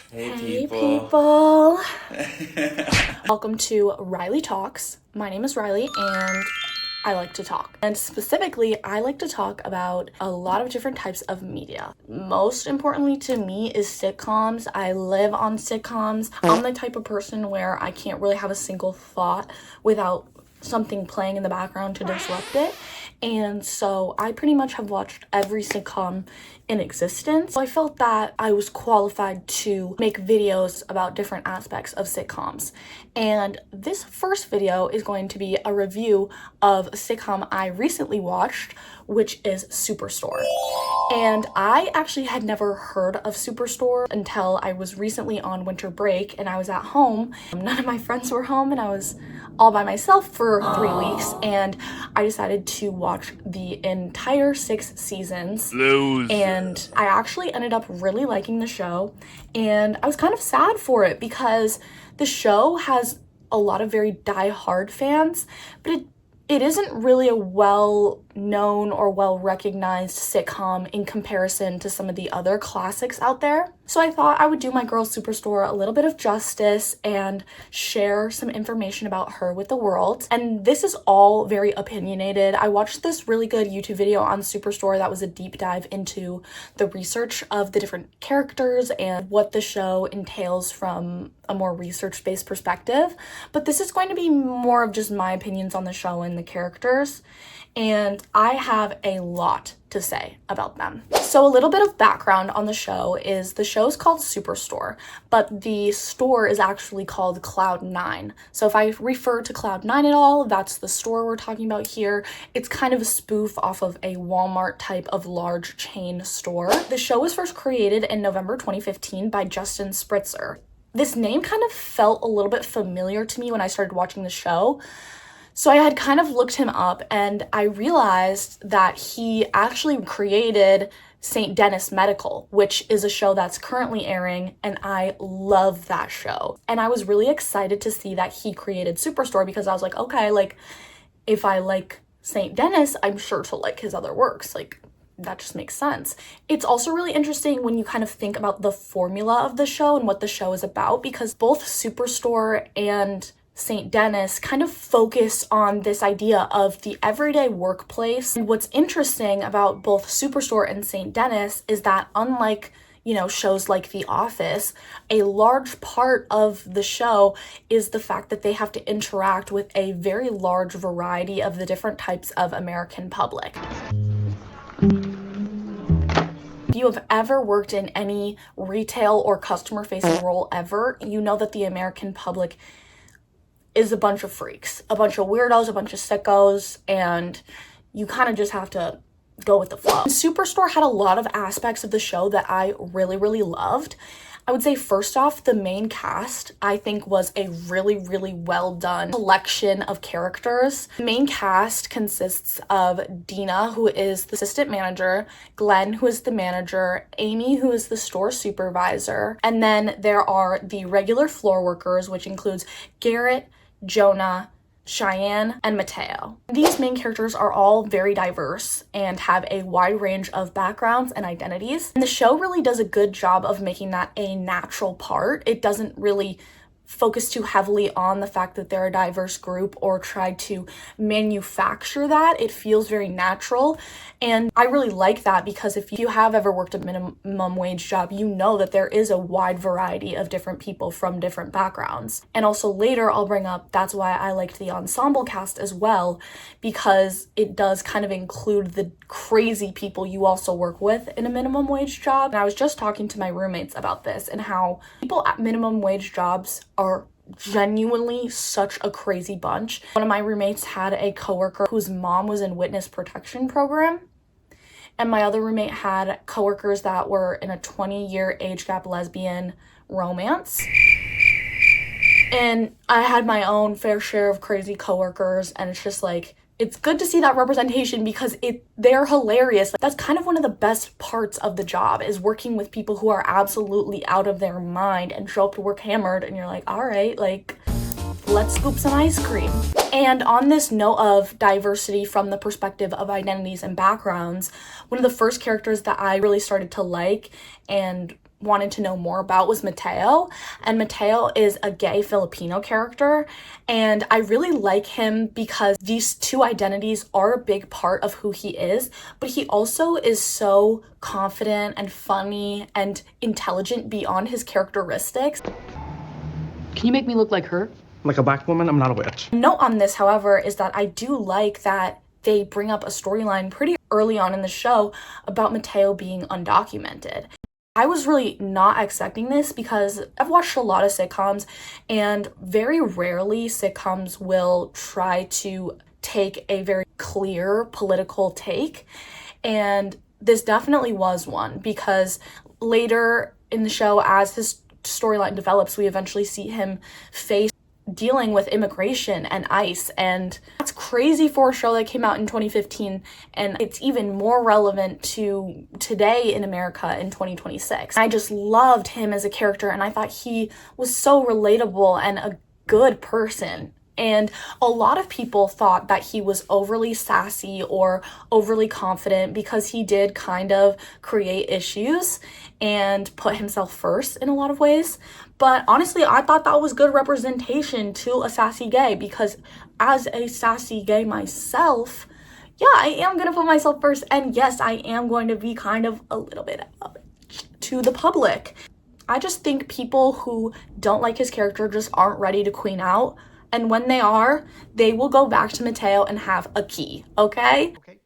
Hey Hey people. people! Welcome to Riley Talks. My name is Riley and I like to talk. And specifically, I like to talk about a lot of different types of media. Most importantly to me is sitcoms. I live on sitcoms. I'm the type of person where I can't really have a single thought without something playing in the background to disrupt it. And so I pretty much have watched every sitcom in existence. So I felt that I was qualified to make videos about different aspects of sitcoms. And this first video is going to be a review of a sitcom I recently watched, which is Superstore. And I actually had never heard of Superstore until I was recently on winter break and I was at home. None of my friends were home and I was all by myself for 3 weeks, and I decided to watch the entire 6 seasons. And I actually ended up really liking the show, and I was kind of sad for it because the show has a lot of very die-hard fans, but it isn't really a well-known or well-recognized sitcom in comparison to some of the other classics out there. So I thought I would do my girl Superstore a little bit of justice and share some information about her with the world. And this is all very opinionated. I watched this really good YouTube video on Superstore that was a deep dive into the research of the different characters and what the show entails from a more research-based perspective. But this is going to be more of just my opinions on the show and the characters. And I have a lot to say about them. So a little bit of background on the show is the show's called Superstore, but the store is actually called Cloud9. So if I refer to Cloud9 at all, that's the store we're talking about here. It's kind of a spoof off of a Walmart type of large chain store. The show was first created in November 2015 by Justin Spritzer. This name kind of felt a little bit familiar to me when I started watching the show. So I had kind of looked him up and I realized that he actually created St. Denis Medical, which is a show that's currently airing, and I love that show. And I was really excited to see that he created Superstore because I was like, okay, like if I like St. Denis, I'm sure to like his other works. Like that just makes sense. It's also really interesting when you kind of think about the formula of the show and what the show is about, because both Superstore and St. Denis kind of focus on this idea of the everyday workplace. And what's interesting about both Superstore and St. Denis is that unlike, shows like The Office, a large part of the show is the fact that they have to interact with a very large variety of the different types of American public. If you have ever worked in any retail or customer-facing role ever, you know that the American public is a bunch of freaks, a bunch of weirdos, a bunch of sickos, and you kind of just have to go with the flow. Superstore had a lot of aspects of the show that I really, really loved. I would say first off, the main cast, I think, was a really, really well done collection of characters. The main cast consists of Dina, who is the assistant manager, Glenn, who is the manager, Amy, who is the store supervisor, and then there are the regular floor workers, which includes Garrett, Jonah, Cheyenne, and Mateo. These main characters are all very diverse and have a wide range of backgrounds and identities. And the show really does a good job of making that a natural part. It doesn't really focus too heavily on the fact that they're a diverse group or try to manufacture that. It feels very natural, and I really like that because if you have ever worked a minimum wage job, you know that there is a wide variety of different people from different backgrounds. And also later I'll bring up that's why I liked the ensemble cast as well, because it does kind of include the crazy people you also work with in a minimum wage job. And I was just talking to my roommates about this and how people at minimum wage jobs are genuinely such a crazy bunch. One of my roommates had a coworker whose mom was in witness protection program, and my other roommate had coworkers that were in a 20-year age gap lesbian romance. And I had my own fair share of crazy coworkers, and it's just like, it's good to see that representation because they're hilarious. That's kind of one of the best parts of the job, is working with people who are absolutely out of their mind and show up to work hammered, and you're like, all right, like, let's scoop some ice cream. And on this note of diversity from the perspective of identities and backgrounds, one of the first characters that I really started to like and wanted to know more about was Mateo. And Mateo is a gay Filipino character. And I really like him because these two identities are a big part of who he is. But he also is so confident and funny and intelligent beyond his characteristics. Can you make me look like her? Like a black woman? I'm not a witch. Note on this, however, is that I do like that they bring up a storyline pretty early on in the show about Mateo being undocumented. I was really not expecting this because I've watched a lot of sitcoms, and very rarely sitcoms will try to take a very clear political take. And this definitely was one, because later in the show, as his storyline develops, we eventually see him face dealing with immigration and ICE, and that's crazy for a show that came out in 2015, and it's even more relevant to today in America in 2026. I just loved him as a character, and I thought he was so relatable and a good person. And a lot of people thought that he was overly sassy or overly confident because he did kind of create issues and put himself first in a lot of ways. But honestly, I thought that was good representation to a sassy gay, because as a sassy gay myself, yeah, I am going to put myself first. And yes, I am going to be kind of a little bit to the public. I just think people who don't like his character just aren't ready to queen out. And when they are, they will go back to Mateo and have a key, okay? Okay,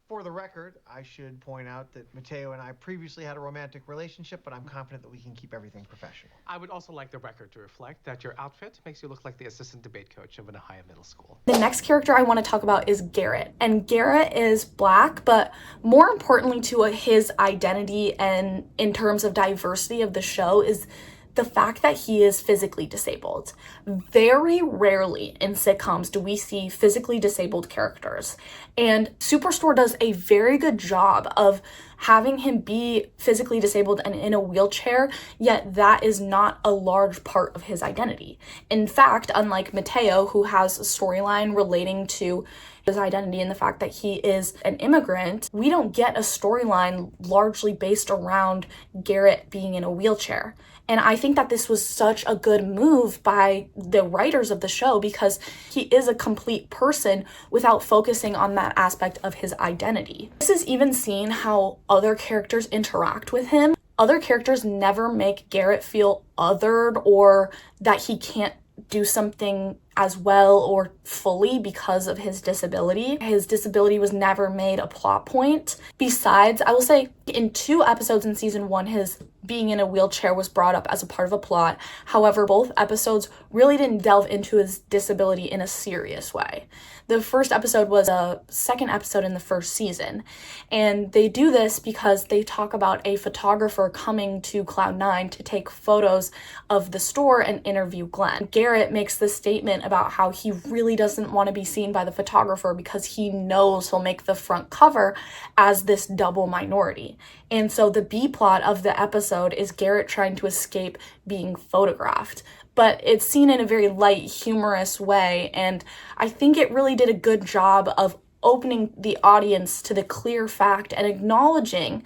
for the record, I should point out that Mateo and I previously had a romantic relationship, but I'm confident that we can keep everything professional. I would also like the record to reflect that your outfit makes you look like the assistant debate coach of an HAAAI middle school. The next character I want to talk about is Garrett. And Garrett is Black, but more importantly to his identity and in terms of diversity of the show is the fact that he is physically disabled. Very rarely in sitcoms do we see physically disabled characters. And Superstore does a very good job of having him be physically disabled and in a wheelchair, yet that is not a large part of his identity. In fact, unlike Mateo, who has a storyline relating to his identity and the fact that he is an immigrant, we don't get a storyline largely based around Garrett being in a wheelchair. And I think that this was such a good move by the writers of the show, because he is a complete person without focusing on that aspect of his identity. This is even seen how other characters interact with him. Other characters never make Garrett feel othered or that he can't do something as well or fully because of his disability. His disability was never made a plot point. Besides, I will say in 2 episodes in season 1, his being in a wheelchair was brought up as a part of a plot. However, both episodes really didn't delve into his disability in a serious way. The first episode was a second episode in the first season, and they do this because they talk about a photographer coming to Cloud9 to take photos of the store and interview Glenn. Garrett makes this statement about how he really doesn't want to be seen by the photographer because he knows he'll make the front cover as this double minority. And so the B plot of the episode is Garrett trying to escape being photographed. But it's seen in a very light, humorous way, and I think it really did a good job of opening the audience to the clear fact and acknowledging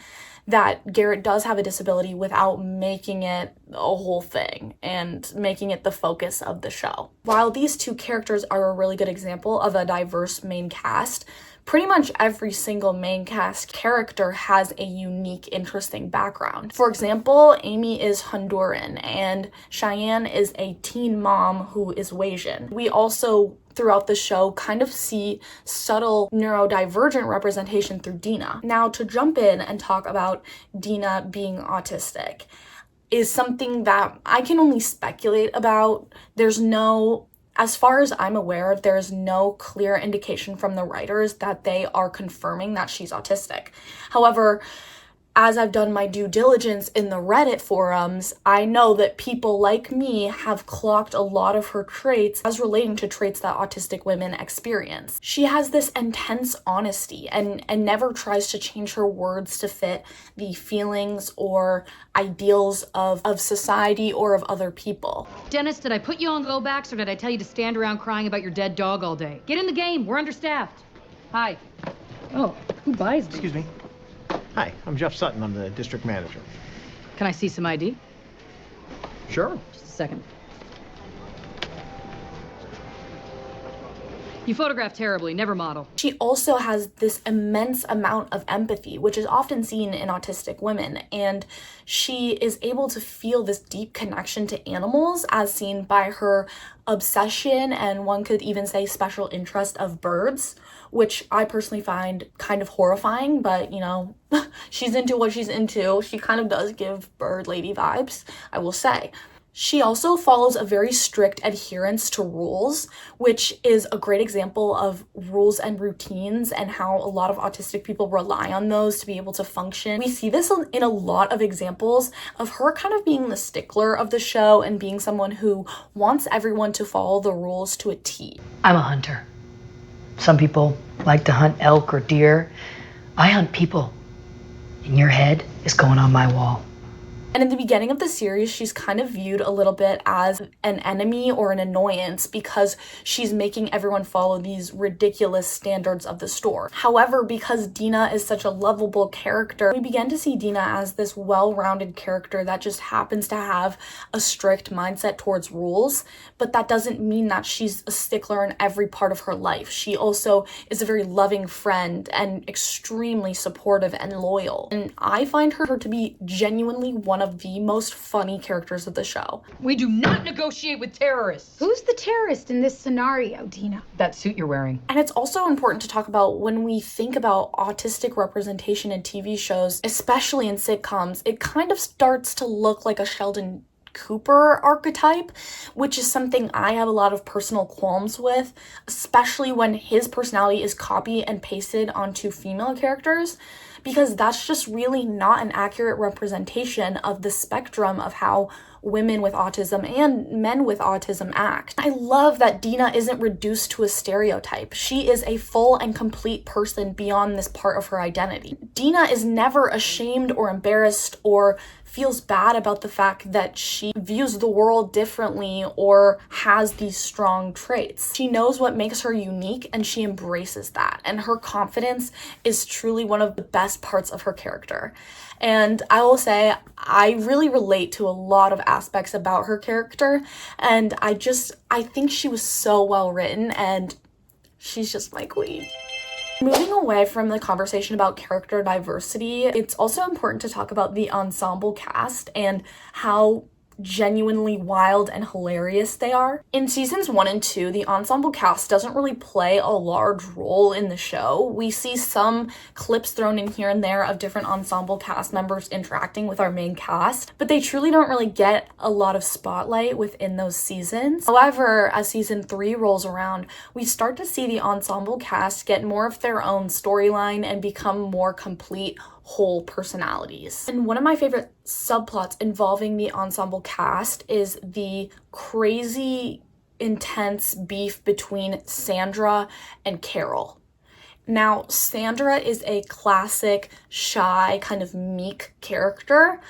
that Garrett does have a disability without making it a whole thing and making it the focus of the show. While these 2 characters are a really good example of a diverse main cast, pretty much every single main cast character has a unique, interesting background. For example, Amy is Honduran and Cheyenne is a teen mom who is Asian. We also, throughout the show, kind of see subtle neurodivergent representation through Dina. Now, to jump in and talk about Dina being autistic is something that I can only speculate about. As far as I'm aware, there's no clear indication from the writers that they are confirming that she's autistic. However, as I've done my due diligence in the Reddit forums, I know that people like me have clocked a lot of her traits as relating to traits that autistic women experience. She has this intense honesty and never tries to change her words to fit the feelings or ideals of society or of other people. Dennis, did I put you on go backs or did I tell you to stand around crying about your dead dog all day? Get in the game. We're understaffed. Hi. Oh, who buys these? Excuse me. Hi, I'm Jeff Sutton. I'm the district manager. Can I see some ID? Sure. Just a second. You photograph terribly, never model. She also has this immense amount of empathy, which is often seen in autistic women, and she is able to feel this deep connection to animals as seen by her obsession and one could even say special interest of birds, which I personally find kind of horrifying, but you know, she's into what she's into. She kind of does give bird lady vibes, I will say. She also follows a very strict adherence to rules, which is a great example of rules and routines and how a lot of autistic people rely on those to be able to function. We see this in a lot of examples of her kind of being the stickler of the show and being someone who wants everyone to follow the rules to a T. I'm a hunter. Some people like to hunt elk or deer. I hunt people. And your head is going on my wall. And in the beginning of the series, she's kind of viewed a little bit as an enemy or an annoyance because she's making everyone follow these ridiculous standards of the store. However, because Dina is such a lovable character, we begin to see Dina as this well-rounded character that just happens to have a strict mindset towards rules, but that doesn't mean that she's a stickler in every part of her life. She also is a very loving friend and extremely supportive and loyal. And I find her to be genuinely one of the most funny characters of the show. We do not negotiate with terrorists. Who's the terrorist in this scenario, Dina? That suit you're wearing. And it's also important to talk about when we think about autistic representation in TV shows, especially in sitcoms, it kind of starts to look like a Sheldon Cooper archetype, which is something I have a lot of personal qualms with, especially when his personality is copied and pasted onto female characters, because that's just really not an accurate representation of the spectrum of how women with autism and men with autism act. I love that Dina isn't reduced to a stereotype. She is a full and complete person beyond this part of her identity. Dina is never ashamed or embarrassed or feels bad about the fact that she views the world differently or has these strong traits. She knows what makes her unique and she embraces that. And her confidence is truly one of the best parts of her character. And I will say, I really relate to a lot of aspects about her character. And I think she was so well written and she's just my queen. Moving away from the conversation about character diversity, it's also important to talk about the ensemble cast and how genuinely wild and hilarious they are. In seasons 1 and 2, the ensemble cast doesn't really play a large role in the show. We see some clips thrown in here and there of different ensemble cast members interacting with our main cast, but they truly don't really get a lot of spotlight within those seasons. However, as season 3 rolls around, we start to see the ensemble cast get more of their own storyline and become more complete whole personalities. And one of my favorite subplots involving the ensemble cast is the crazy intense beef between Sandra and Carol. Now, Sandra is a classic, shy, kind of meek character,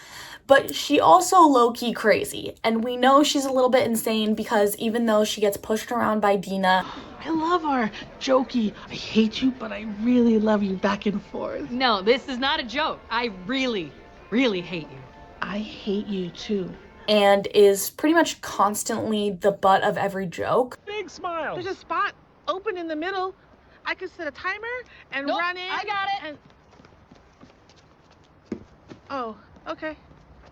but she also low-key crazy. And we know she's a little bit insane because even though she gets pushed around by Dina, I love our jokey, I hate you, but I really love you back and forth. No, this is not a joke. I really, really hate you. I hate you too. and is pretty much constantly the butt of every joke. Big smile. There's a spot open in the middle. I could set a timer and Nope, run in. I got it. And... Oh, okay.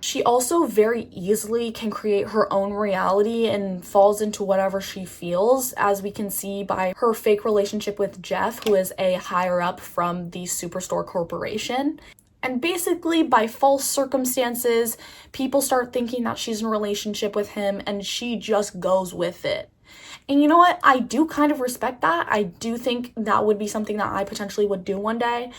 She also very easily can create her own reality and falls into whatever she feels, as we can see by her fake relationship with Jeff, who is a higher up from the Superstore Corporation. And basically, by false circumstances, people start thinking that she's in a relationship with him, and she just goes with it. And you know what? I do kind of respect that. I do think that would be something that I potentially would do one day.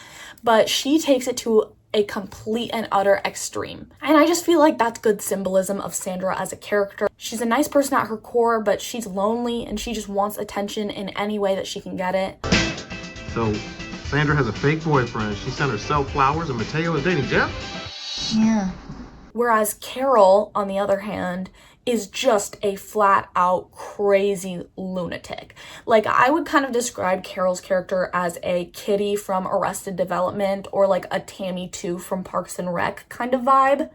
But she takes it to a complete and utter extreme. And I just feel like that's good symbolism of Sandra as a character. She's a nice person at her core, but she's lonely and she just wants attention in any way that she can get it. So, Sandra has a fake boyfriend. She sent herself flowers and Mateo is dating Jeff? Yeah. Whereas Carol, on the other hand, is just a flat out crazy lunatic. Like, I would kind of describe Carol's character as a Kitty from Arrested Development or like a Tammy 2 from Parks and Rec kind of vibe.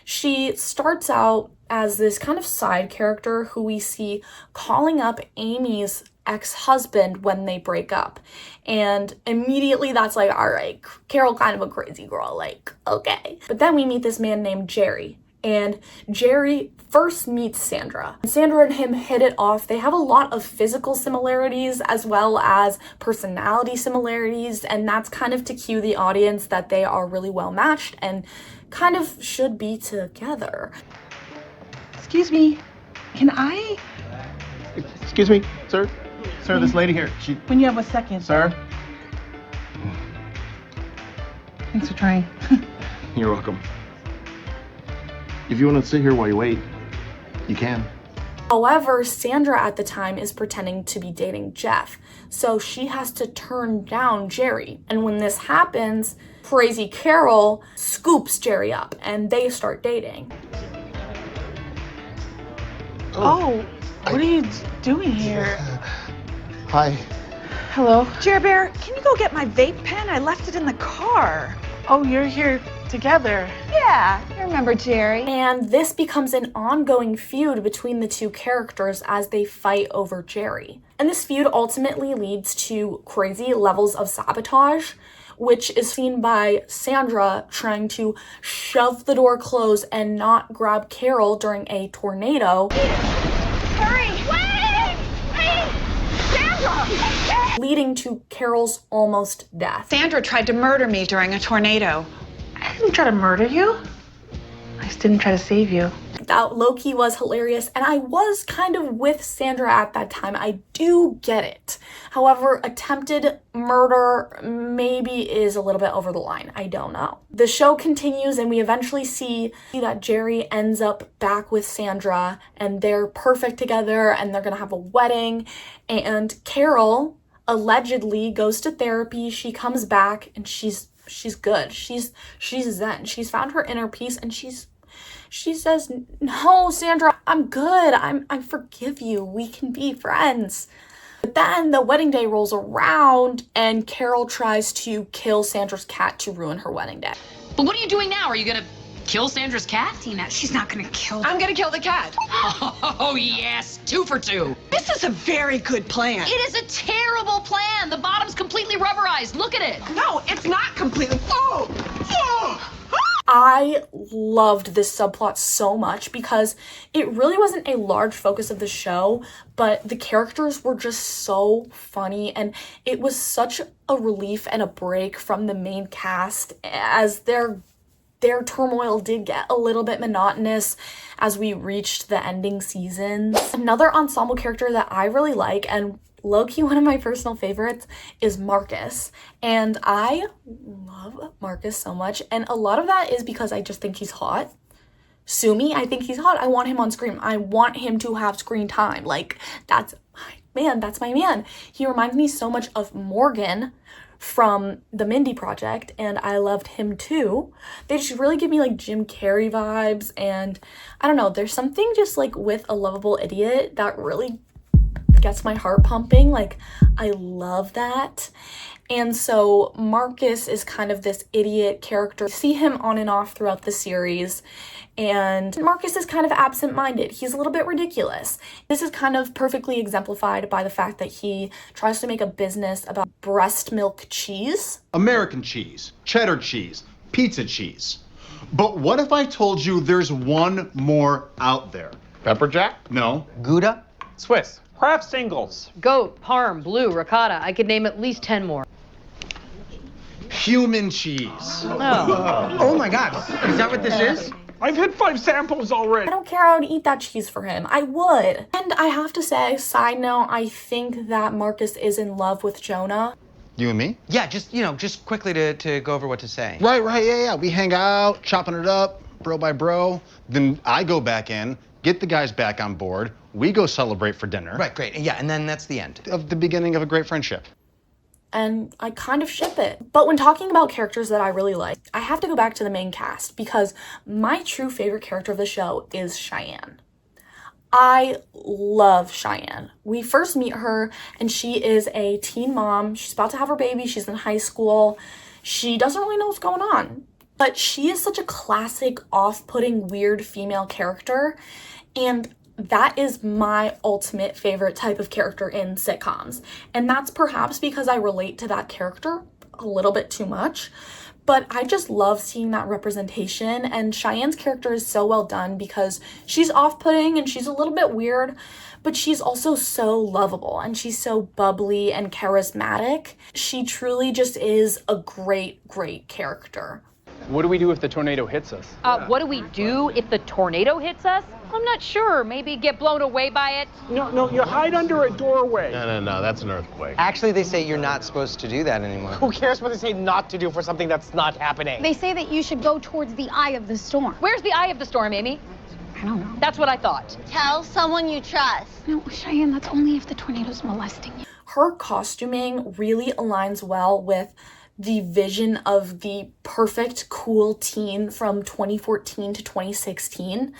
She starts out as this kind of side character who we see calling up Amy's ex-husband when they break up. And immediately that's like, all right, Carol kind of a crazy girl, like, okay. But then we meet this man named Jerry. And Jerry first meets Sandra. Sandra and him hit it off. They have a lot of physical similarities as well as personality similarities, and that's kind of to cue the audience that they are really well matched and kind of should be together. Excuse me, can I? Excuse me, sir. Sir, this lady here, she... When you have a second. Sir? Thanks for trying. You're welcome. If you want to sit here while you wait, you can. However, Sandra at the time is pretending to be dating Jeff, so she has to turn down Jerry. And when this happens, crazy Carol scoops Jerry up and they start dating. Oh, what are you doing here? Hi. Hello? Jer Bear, can you go get my vape pen? I left it in the car. Oh, you're here together. Yeah, you remember Jerry. And this becomes an ongoing feud between the two characters as they fight over Jerry. And this feud ultimately leads to crazy levels of sabotage, which is seen by Sandra trying to shove the door closed and not grab Carol during a tornado. Hurry! Wait! Sandra! Leading to Carol's almost death. Sandra tried to murder me during a tornado. I didn't try to murder you. I just didn't try to save you. That low-key was hilarious, and I was kind of with Sandra at that time. I do get it. However, attempted murder maybe is a little bit over the line. I don't know. The show continues, and we eventually see that Jerry ends up back with Sandra, and they're perfect together, and they're gonna have a wedding, and Carol allegedly goes to therapy. She comes back, and she's good. She's zen. She's found her inner peace, and she says, no, Sandra, I'm good. I forgive you. We can be friends. But then the wedding day rolls around and Carol tries to kill Sandra's cat to ruin her wedding day. But what are you doing now? Are you gonna kill Sandra's cat? Tina, she's not gonna kill I'm gonna kill the cat. Oh, yes. 2 for 2. This is a very good plan. It is a terrible plan. The bottom's completely rubberized. Look at it. No, it's not completely. Oh! Oh! I loved this subplot so much because it really wasn't a large focus of the show, but the characters were just so funny, and it was such a relief and a break from the main cast as their turmoil did get a little bit monotonous as we reached the ending seasons. Another ensemble character that I really like, and low-key one of my personal favorites, is Marcus. And I love Marcus so much, and a lot of that is because I just think he's hot. Sue me, I think he's hot. I want him on screen. I want him to have screen time. Like, that's my man. He reminds me so much of Morgan from the Mindy Project, and I loved him too. They just really give me like Jim Carrey vibes, and I don't know, there's something just like with a lovable idiot that really gets my heart pumping. Like, I love that. And so Marcus is kind of this idiot character. You see him on and off throughout the series, and Marcus is kind of absent-minded. He's a little bit ridiculous. This is kind of perfectly exemplified by the fact that he tries to make a business about breast milk cheese. American cheese, cheddar cheese, pizza cheese. But what if I told you there's one more out there? Pepper Jack? No. Gouda? Swiss. Kraft singles. Goat, parm, blue, ricotta. I could name at least 10 more. Human cheese. Oh. Oh my God. Is that what this is? I've had 5 samples already. I don't care, I would eat that cheese for him. I would. And I have to say, side note, I think that Marcus is in love with Jonah. You and me? Yeah, just quickly to go over what to say. Right, yeah. We hang out, chopping it up, bro by bro. Then I go back in, get the guys back on board. We go celebrate for dinner. Right, great. Yeah, and then that's the end. Of the beginning of a great friendship. And I kind of ship it. But when talking about characters that I really like, I have to go back to the main cast because my true favorite character of the show is Cheyenne. I love Cheyenne. We first meet her and she is a teen mom. She's about to have her baby. She's in high school. She doesn't really know what's going on. But she is such a classic, off-putting, weird female character, and that is my ultimate favorite type of character in sitcoms. And that's perhaps because I relate to that character a little bit too much. But I just love seeing that representation, and Cheyenne's character is so well done because she's off-putting and she's a little bit weird, but she's also so lovable and she's so bubbly and charismatic. She truly just is a great, great character. What do we do if the tornado hits us? What do we do if the tornado hits us? I'm not sure. Maybe get blown away by it? No, you hide under a doorway. No, that's an earthquake. Actually, they say you're not supposed to do that anymore. Who cares what they say not to do for something that's not happening? They say that you should go towards the eye of the storm. Where's the eye of the storm, Amy? I don't know. That's what I thought. Tell someone you trust. No, Cheyenne, that's only if the tornado's molesting you. Her costuming really aligns well with the vision of the perfect cool teen from 2014 to 2016.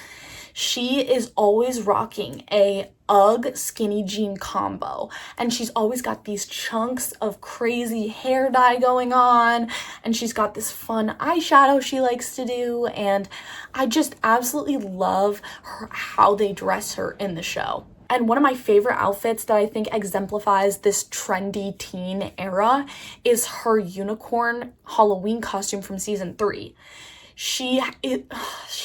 She is always rocking a UGG skinny jean combo, and she's always got these chunks of crazy hair dye going on, and she's got this fun eyeshadow she likes to do, and I just absolutely love how they dress her in the show. And one of my favorite outfits that I think exemplifies this trendy teen era is her unicorn Halloween costume from season 3. She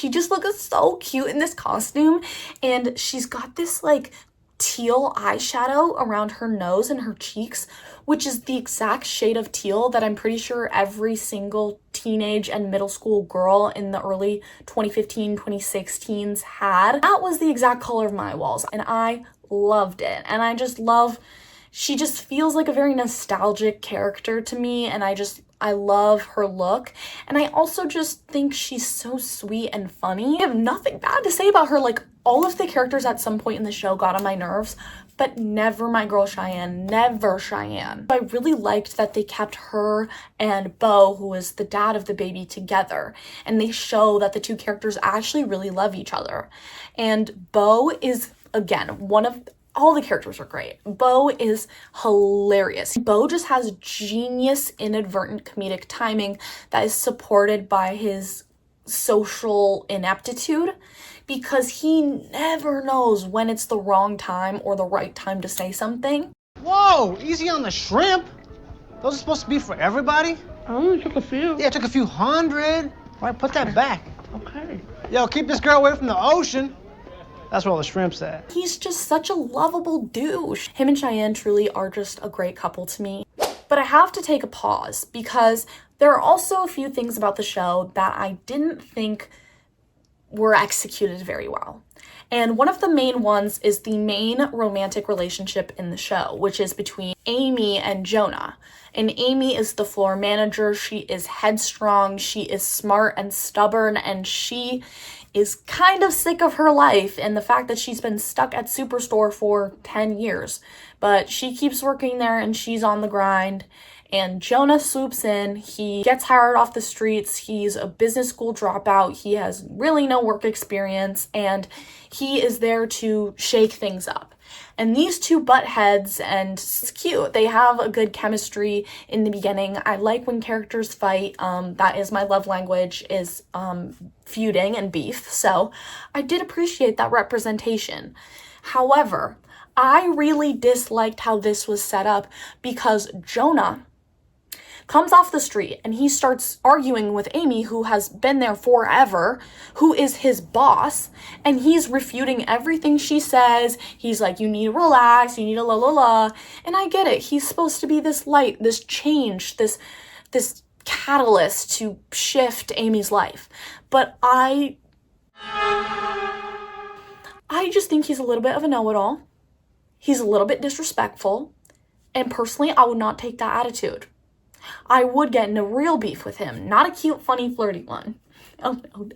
just looks so cute in this costume, and she's got this like teal eyeshadow around her nose and her cheeks, which is the exact shade of teal that I'm pretty sure every single teenage and middle school girl in the early 2015, 2016s had. That was the exact color of my walls, and I loved it. And I just love, she just feels like a very nostalgic character to me, and I love her look, and I also just think she's so sweet and funny. I have nothing bad to say about her. Like, all of the characters at some point in the show got on my nerves, but never my girl Cheyenne, never Cheyenne. I really liked that they kept her and Beau, who is the dad of the baby, together, and they show that the two characters actually really love each other. And Beau is, again, all the characters are great. Beau is hilarious. Beau just has genius, inadvertent comedic timing that is supported by his social ineptitude, because he never knows when it's the wrong time or the right time to say something. Whoa, easy on the shrimp. Those are supposed to be for everybody? I only took a few. Yeah, I took a few hundred. All right, put that back. Okay. Yo, keep this girl away from the ocean. That's where all the shrimp's at. He's just such a lovable douche. Him and Cheyenne truly are just a great couple to me. But I have to take a pause because there are also a few things about the show that I didn't think were executed very well. And one of the main ones is the main romantic relationship in the show, which is between Amy and Jonah. And Amy is the floor manager. She is headstrong, she is smart and stubborn, and she is kind of sick of her life and the fact that she's been stuck at Superstore for 10 years. But she keeps working there and she's on the grind. And Jonah swoops in. He gets hired off the streets. He's a business school dropout. He has really no work experience, and he is there to shake things up. And these two butt heads, and it's cute. They have a good chemistry in the beginning. I like when characters fight. That is my love language, is feuding and beef. So I did appreciate that representation. However, I really disliked how this was set up because Jonah comes off the street and he starts arguing with Amy, who has been there forever, who is his boss, and he's refuting everything she says. He's like, you need to relax, you need to la la la. And I get it. He's supposed to be this light, this change, this catalyst to shift Amy's life. But I just think he's a little bit of a know-it-all. He's a little bit disrespectful. And personally, I would not take that attitude. I would get in a real beef with him, not a cute, funny, flirty one. Oh, no.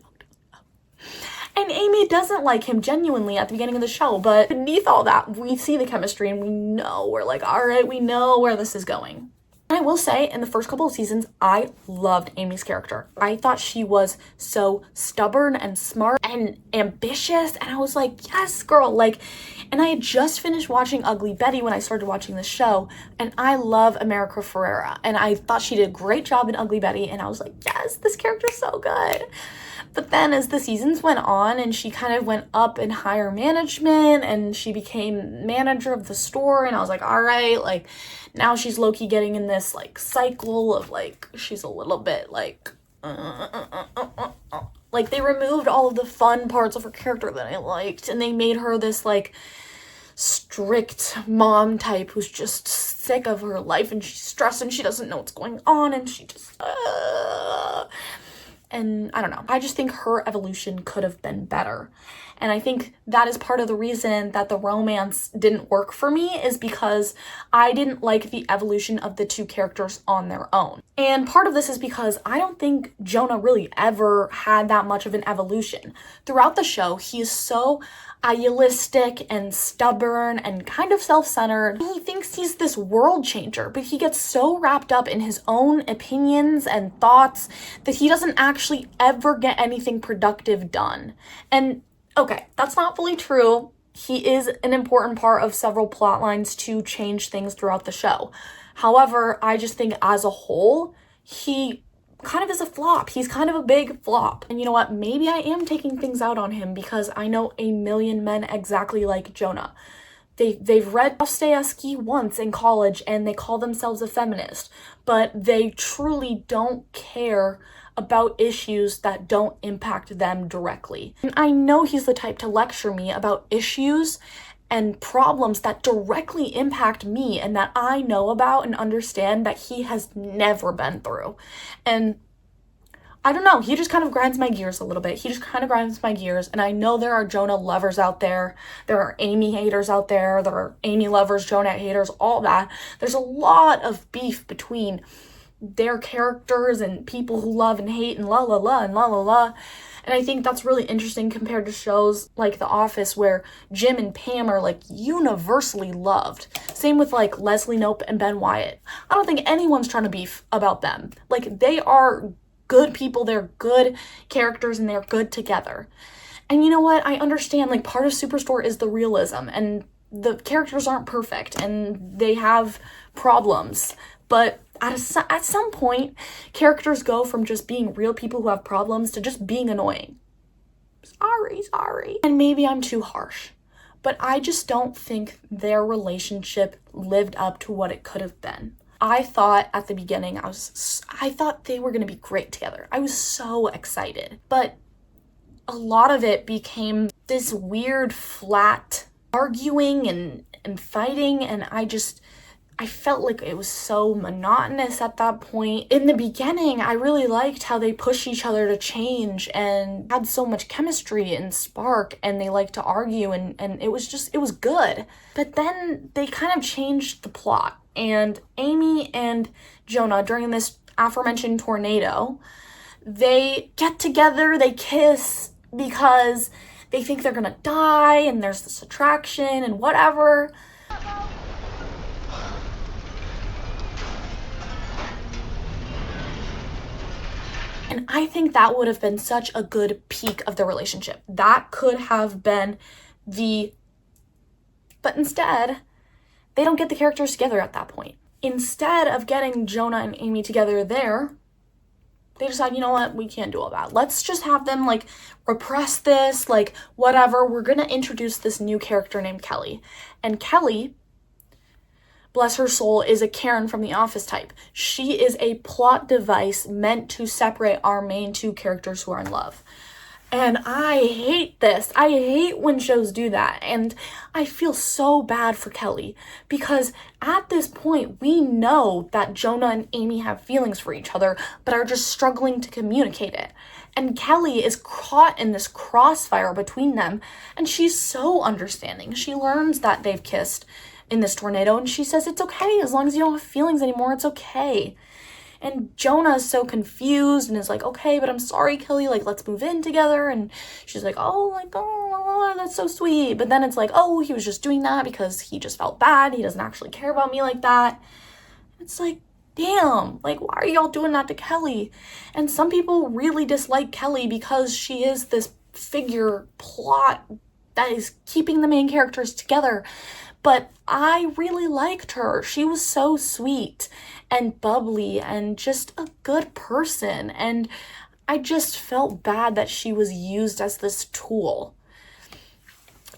And Amy doesn't like him genuinely at the beginning of the show, but beneath all that, we see the chemistry and we know, we're like, all right, we know where this is going. And I will say, in the first couple of seasons, I loved Amy's character. I thought she was so stubborn and smart and ambitious, and I was like, yes, girl, like, and I had just finished watching Ugly Betty when I started watching the show, and I love America Ferrera, and I thought she did a great job in Ugly Betty, and I was like, yes, this character's so good. But then as the seasons went on and she kind of went up in higher management and she became manager of the store, and I was like, all right, like, now she's low-key getting in this, like, cycle of, like, she's a little bit, like, like, they removed all of the fun parts of her character that I liked, and they made her this, like, strict mom type who's just sick of her life, and she's stressed, and she doesn't know what's going on, and she just, and I don't know. I just think her evolution could have been better. And I think that is part of the reason that the romance didn't work for me, is because I didn't like the evolution of the two characters on their own. And part of this is because I don't think Jonah really ever had that much of an evolution. Throughout the show, he is so idealistic and stubborn and kind of self-centered. He thinks he's this world changer, but he gets so wrapped up in his own opinions and thoughts that he doesn't actually ever get anything productive done. And okay, that's not fully true. He is an important part of several plot lines to change things throughout the show. However, I just think as a whole, he kind of is a flop. He's kind of a big flop. And you know what? Maybe I am taking things out on him because I know a million men exactly like Jonah. They've read Dostoevsky once in college and they call themselves a feminist, but they truly don't care about issues that don't impact them directly. And I know he's the type to lecture me about issues and problems that directly impact me and that I know about and understand that he has never been through. And I don't know, he just kind of grinds my gears a little bit. He just kind of grinds my gears. And I know there are Jonah lovers out there. There are Amy haters out there. There are Amy lovers, Jonah haters, all that. There's a lot of beef between their characters and people who love and hate and la la la and la la la. And I think that's really interesting compared to shows like The Office, where Jim and Pam are like universally loved. Same with like Leslie Knope and Ben Wyatt. I don't think anyone's trying to beef about them. Like, they are good people, they're good characters, and they're good together. And you know what? I understand, like, part of Superstore is the realism, and the characters aren't perfect, and they have problems. But at some point, characters go from just being real people who have problems to just being annoying. Sorry. And maybe I'm too harsh, but I just don't think their relationship lived up to what it could have been. I thought at the beginning, I thought they were going to be great together. I was so excited, but a lot of it became this weird, flat arguing and fighting, and I felt like it was so monotonous at that point. In the beginning, I really liked how they pushed each other to change and had so much chemistry and spark, and they liked to argue, and it was good. But then they kind of changed the plot, and Amy and Jonah, during this aforementioned tornado, they get together, they kiss because they think they're gonna die, and there's this attraction and whatever. And I think that would have been such a good peak of the relationship. That could have been but instead, they don't get the characters together at that point. Instead of getting Jonah and Amy together there, they decide, you know what, we can't do all that. Let's just have them, like, repress this, like, whatever. We're gonna introduce this new character named Kelly. And Kelly, bless her soul, is a Karen from The Office type. She is a plot device meant to separate our main two characters who are in love. And I hate this. I hate when shows do that. And I feel so bad for Kelly, because at this point, we know that Jonah and Amy have feelings for each other, but are just struggling to communicate it. And Kelly is caught in this crossfire between them, and she's so understanding. She learns that they've kissed in this tornado, and she says, it's okay, as long as you don't have feelings anymore, it's okay. And Jonah is so confused and is like, okay, but I'm sorry, Kelly, like, let's move in together. And she's like, oh, that's so sweet. But then it's like, oh, he was just doing that because he just felt bad. He doesn't actually care about me like that. It's like, damn, like, why are y'all doing that to Kelly? And some people really dislike Kelly because she is this figure plot that is keeping the main characters together. But I really liked her. She was so sweet and bubbly and just a good person. And I just felt bad that she was used as this tool.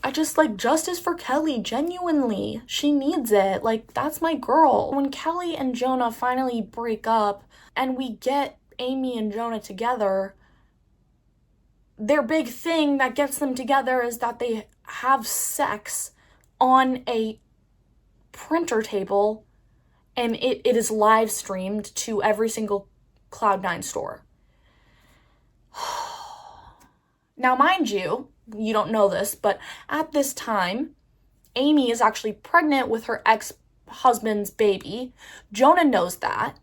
I just like justice for Kelly, genuinely. She needs it. Like, that's my girl. When Kelly and Jonah finally break up and we get Amy and Jonah together, their big thing that gets them together is that they have sex on a printer table, and it is live streamed to every single Cloud9 store. Now, mind you, you don't know this, but at this time, Amy is actually pregnant with her ex-husband's baby. Jonah knows that.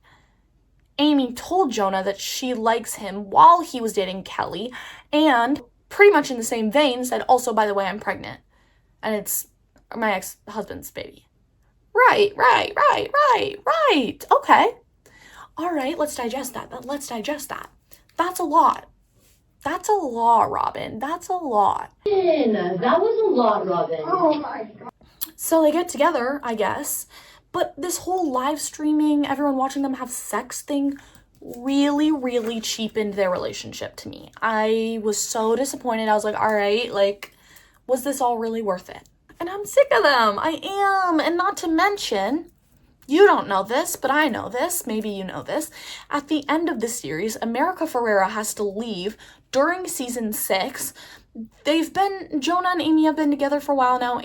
Amy told Jonah that she likes him while he was dating Kelly, and pretty much in the same vein said, also, by the way, I'm pregnant, and it's my ex-husband's baby. Right. Okay. All right, let's digest that. That's a lot. That's a lot, Robin. That's a lot. That was a lot, Robin. Oh my God. So they get together, I guess. But this whole live streaming, everyone watching them have sex thing really, really cheapened their relationship to me. I was so disappointed. I was like, all right, like, was this all really worth it? And I'm sick of them. I am. And not to mention, you don't know this, but I know this. Maybe you know this. At the end of the series, America Ferrera has to leave during season 6. Jonah and Amy have been together for a while now.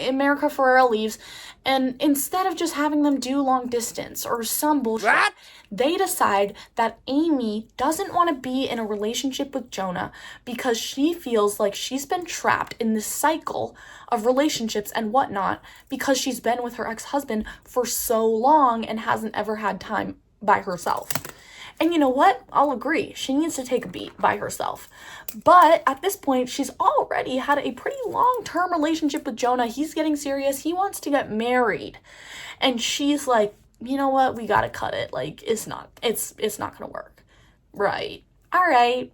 America Ferrera leaves, and instead of just having them do long distance or some bullshit, they decide that Amy doesn't want to be in a relationship with Jonah because she feels like she's been trapped in this cycle of relationships and whatnot because she's been with her ex-husband for so long and hasn't ever had time by herself. And you know what? I'll agree. She needs to take a beat by herself. But at this point, she's already had a pretty long-term relationship with Jonah. He's getting serious. He wants to get married. And she's like, you know what? We gotta cut it. Like, it's not gonna work. Right. All right.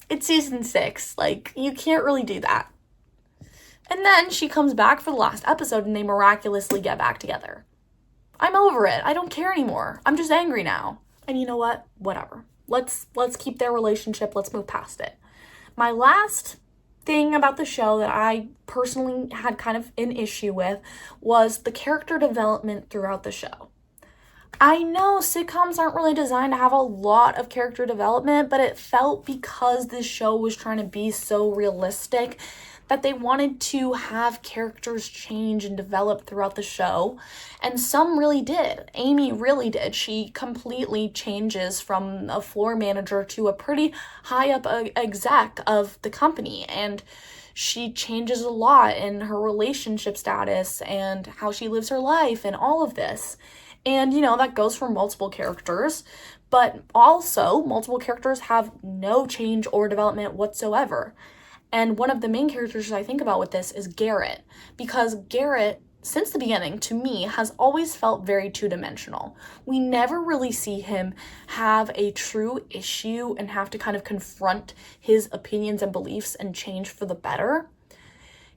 It's season 6. Like, you can't really do that. And then she comes back for the last episode and they miraculously get back together. I'm over it. I don't care anymore. I'm just angry now. And you know what? Whatever. Let's keep their relationship. Let's move past it. My last thing about the show that I personally had kind of an issue with was the character development throughout the show. I know sitcoms aren't really designed to have a lot of character development, but it felt because this show was trying to be so realistic that they wanted to have characters change and develop throughout the show, and some really did. Amy really did. She completely changes from a floor manager to a pretty high up exec of the company, and she changes a lot in her relationship status and how she lives her life and all of this. And, you know, that goes for multiple characters, but also multiple characters have no change or development whatsoever. And one of the main characters I think about with this is Garrett, because Garrett, since the beginning, to me, has always felt very two-dimensional. We never really see him have a true issue and have to kind of confront his opinions and beliefs and change for the better.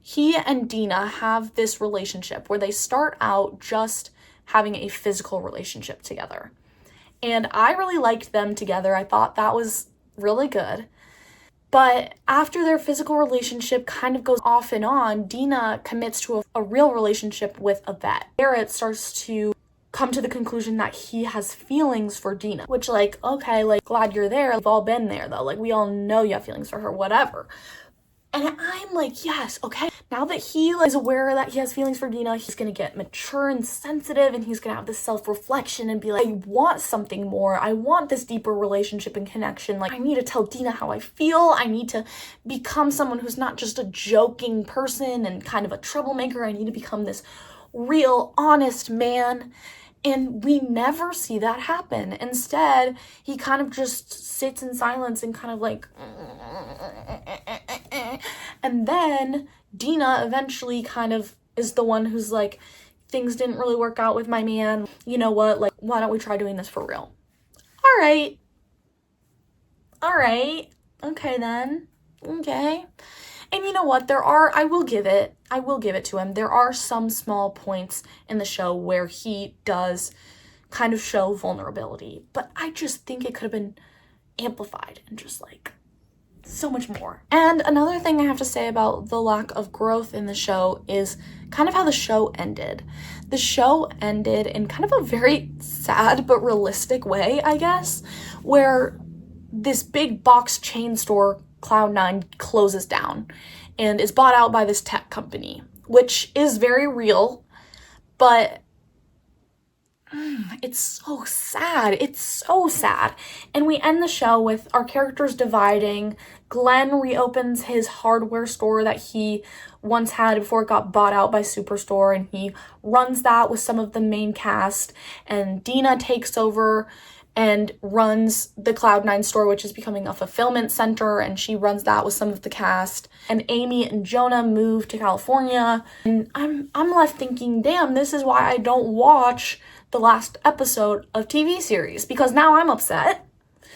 He and Dina have this relationship where they start out just having a physical relationship together. And I really liked them together. I thought that was really good. But after their physical relationship kind of goes off and on, Dina commits to a real relationship with a vet. Garrett starts to come to the conclusion that he has feelings for Dina, which, like, okay, like, glad you're there. We've all been there, though. Like, we all know you have feelings for her, whatever. And I'm like, yes, okay. Now that he is aware that he has feelings for Dina, he's gonna get mature and sensitive, and he's gonna have this self-reflection and be like, I want something more. I want this deeper relationship and connection. Like, I need to tell Dina how I feel. I need to become someone who's not just a joking person and kind of a troublemaker. I need to become this real, honest man. And we never see that happen. Instead, he kind of just sits in silence and kind of like, and then Dina eventually kind of is the one who's like, things didn't really work out with my man. You know what? Like, why don't we try doing this for real? All right. Okay then. Okay. And you know what? I will give it to him. There are some small points in the show where he does kind of show vulnerability, but I just think it could have been amplified and just like so much more. And another thing I have to say about the lack of growth in the show is kind of how the show ended. The show ended in kind of a very sad but realistic way, I guess, where this big box chain store, Cloud9, closes down and is bought out by this tech company, which is very real, but it's so sad. It's so sad. And we end the show with our characters dividing. Glenn reopens his hardware store that he once had before it got bought out by Superstore, and he runs that with some of the main cast. And Dina takes over and runs the Cloud9 store, which is becoming a fulfillment center, and she runs that with some of the cast. And Amy and Jonah move to California. And I'm left thinking, damn, this is why I don't watch the last episode of TV series, because now I'm upset.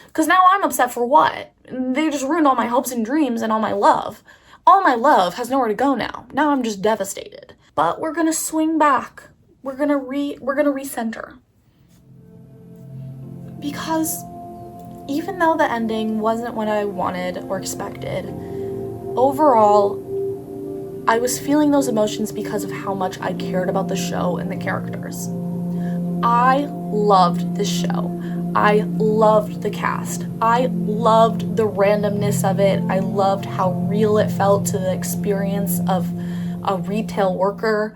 Because now I'm upset for what? They just ruined all my hopes and dreams and all my love. All my love has nowhere to go now. Now I'm just devastated. But we're gonna swing back. We're gonna recenter. Because even though the ending wasn't what I wanted or expected, overall, I was feeling those emotions because of how much I cared about the show and the characters. I loved this show. I loved the cast. I loved the randomness of it. I loved how real it felt to the experience of a retail worker.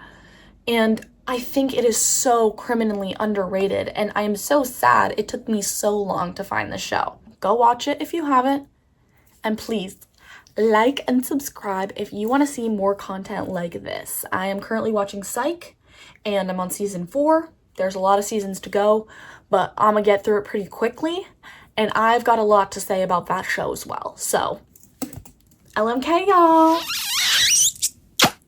And I think it is so criminally underrated, and I am so sad it took me so long to find the show. Go watch it if you haven't, and please like and subscribe if you want to see more content like this. I am currently watching Psych, and I'm on season 4. There's a lot of seasons to go, but I'm gonna get through it pretty quickly, and I've got a lot to say about that show as well. So, LMK, y'all!